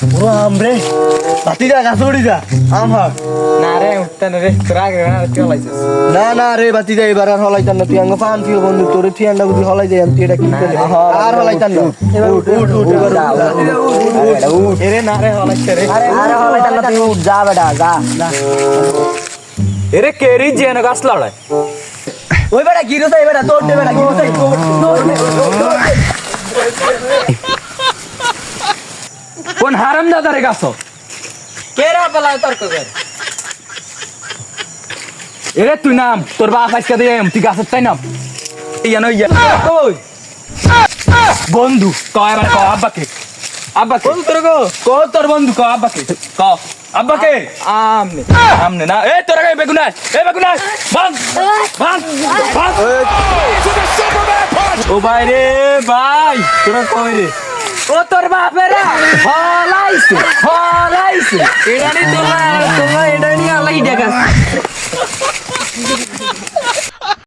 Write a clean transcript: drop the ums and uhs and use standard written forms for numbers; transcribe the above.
ও আমরে বাতি যা গাছ উড়ি যা আম হা না রে উঠতে না রে তোরা আগে চলাইছিস না না রে বাতি যা এবার আর হলাইতাম না তুই আঙ্গ পান তুই বন্ধু তোর তুই আন্ডা বুঝি হলাই যাই তুই এটা কি করে আর হলাইতাম না এবার উঠ উঠ উঠ এবার উঠ এরে না রে হলাইছে রে আরে হলাইতাম না তুই উঠ যা বেটা যা এরে কেরি জেন গাছ লড়াই ওই বেটা গিরো সাই বেটা তোর দে বেটা গিরো সাই কোন হারাম দাদা রে গাছ কেরা বলা তর্ক কর এরে তুই নাম তোর বাপ আজকে দিয়ে তুই গাছের তাই নাম ইয়ানো ইয়া কই বন্ধু কয় এবার কয় আব্বাকে আব্বাকে কোন তোর গো কো তোর বন্ধু কয় আব্বাকে ক আব্বাকে আমনে আমনে না এ তোর গায়ে বেগুনাই এ বেগুনাই ভাঙ ভাঙ ভাঙ ও ভাই রে ভাই তোরা কই রে ও তোর বাপেরা হলাইছে হলাইছে এরানি তোরা তোরা